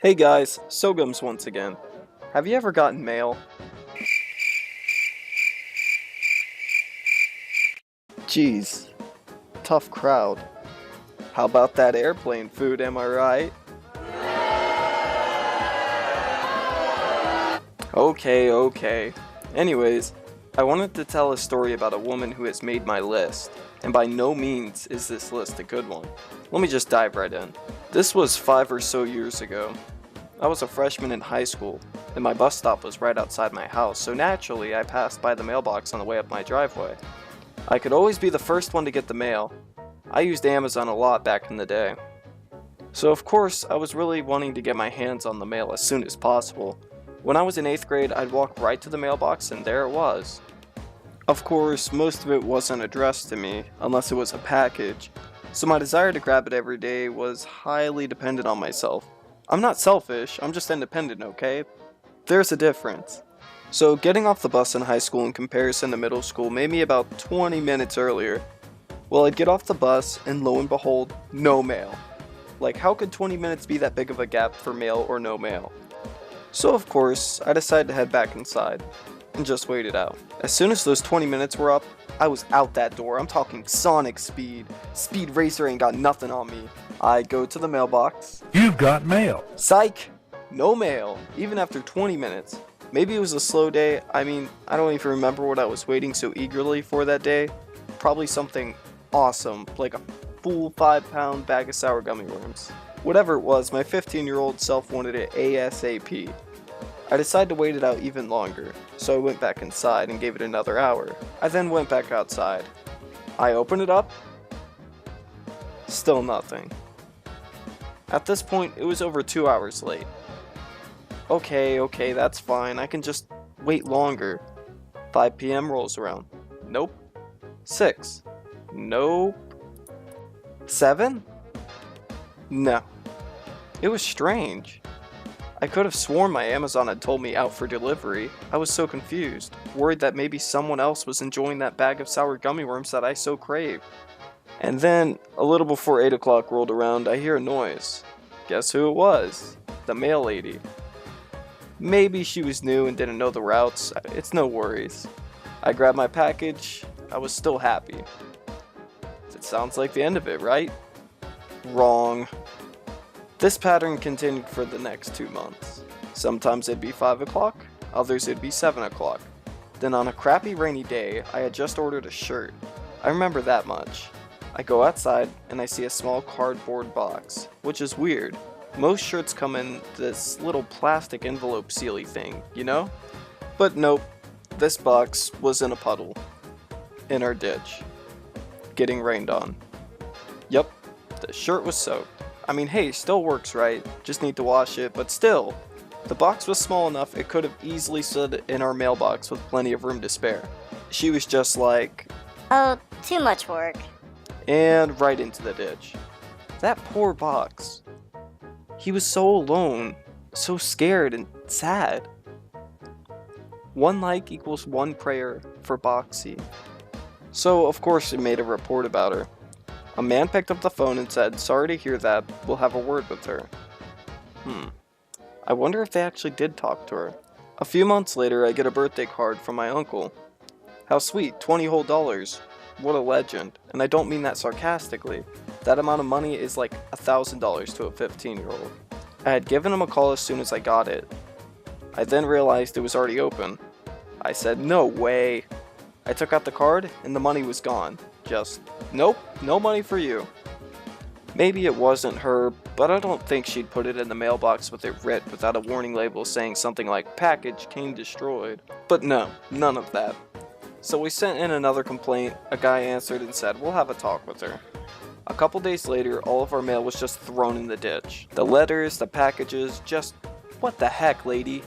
Hey guys, Sogumz once again. Have you ever gotten mail? Jeez, tough crowd. How about that airplane food, am I right? Okay. Anyways, I wanted to tell a story about a woman who has made my list, and by no means is this list a good one. Let me just dive right in. This was 5 or so years ago. I was a freshman in high school, and my bus stop was right outside my house, so naturally I passed by the mailbox on the way up my driveway. I could always be the first one to get the mail. I used Amazon a lot back in the day. So of course, I was really wanting to get my hands on the mail as soon as possible. When I was in 8th grade, I'd walk right to the mailbox and there it was. Of course, most of it wasn't addressed to me, unless it was a package, so my desire to grab it every day was highly dependent on myself. I'm not selfish, I'm just independent, okay? There's a difference. So getting off the bus in high school in comparison to middle school made me about 20 minutes earlier. Well, I'd get off the bus and lo and behold, no mail. Like, how could 20 minutes be that big of a gap for mail or no mail? So of course, I decided to head back inside and just wait it out. As soon as those 20 minutes were up, I was out that door. I'm talking Sonic speed. Speed Racer ain't got nothing on me. I go to the mailbox. You've got mail. Psych! No mail, even after 20 minutes. Maybe it was a slow day. I mean, I don't even remember what I was waiting so eagerly for that day. Probably something awesome, like a full 5-pound bag of sour gummy worms. Whatever it was, my 15-year-old self wanted it ASAP. I decided to wait it out even longer, so I went back inside and gave it another hour. I then went back outside. I opened it up. Still nothing. At this point, it was over 2 hours late. Okay, that's fine. I can just wait longer. 5 p.m. rolls around. Nope. 6. Nope. 7? No. It was strange. I could have sworn my Amazon had told me out for delivery. I was so confused, worried that maybe someone else was enjoying that bag of sour gummy worms that I so craved. And then, a little before 8 o'clock rolled around, I hear a noise. Guess who it was? The mail lady. Maybe she was new and didn't know the routes. It's no worries. I grabbed my package. I was still happy. It sounds like the end of it, right? Wrong. This pattern continued for the next 2 months. Sometimes it'd be 5 o'clock, others it'd be 7 o'clock. Then on a crappy rainy day, I had just ordered a shirt. I remember that much. I go outside and I see a small cardboard box, which is weird. Most shirts come in this little plastic envelope sealy thing, you know? But nope, this box was in a puddle. In our ditch. Getting rained on. Yup, the shirt was soaked. I mean, hey, still works, right? Just need to wash it, but still. The box was small enough it could have easily stood in our mailbox with plenty of room to spare. She was just like, "Oh, too much work." And right into the ditch. That poor box. He was so alone, so scared and sad. 1 like equals 1 prayer for Boxy. So, of course, it made a report about her. A man picked up the phone and said, "Sorry to hear that, we'll have a word with her." I wonder if they actually did talk to her. A few months later, I get a birthday card from my uncle. How sweet, $20 whole. What a legend. And I don't mean that sarcastically. That amount of money is like $1,000 to a 15-year-old. I had given him a call as soon as I got it. I then realized it was already open. I said, "No way." I took out the card and the money was gone. Just, nope, no money for you. Maybe it wasn't her, but I don't think she'd put it in the mailbox with it ripped without a warning label saying something like "package came destroyed." But no, none of that. So we sent in another complaint. A guy answered and said, "We'll have a talk with her." A couple days later, all of our mail was just thrown in the ditch. The letters, the packages, just, what the heck, lady?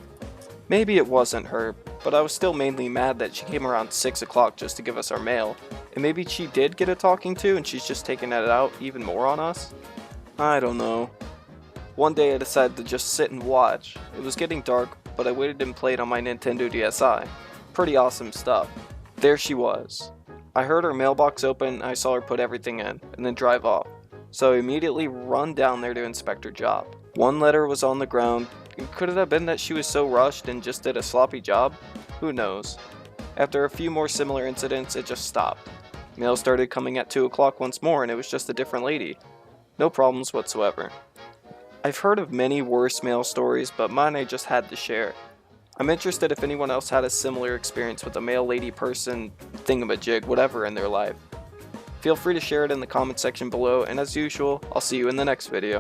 Maybe it wasn't her, but I was still mainly mad that she came around 6 o'clock just to give us our mail. And maybe she did get a talking to and she's just taking it out even more on us? I don't know. One day I decided to just sit and watch. It was getting dark, but I waited and played on my Nintendo DSi. Pretty awesome stuff. There she was. I heard her mailbox open, I saw her put everything in, and then drive off. So I immediately run down there to inspect her job. One letter was on the ground. Could it have been that she was so rushed and just did a sloppy job? Who knows? After a few more similar incidents, it just stopped. Mail started coming at 2 o'clock once more, and it was just a different lady. No problems whatsoever. I've heard of many worse mail stories, but mine I just had to share. I'm interested if anyone else had a similar experience with a mail lady, person, thingamajig, whatever in their life. Feel free to share it in the comment section below, and as usual, I'll see you in the next video.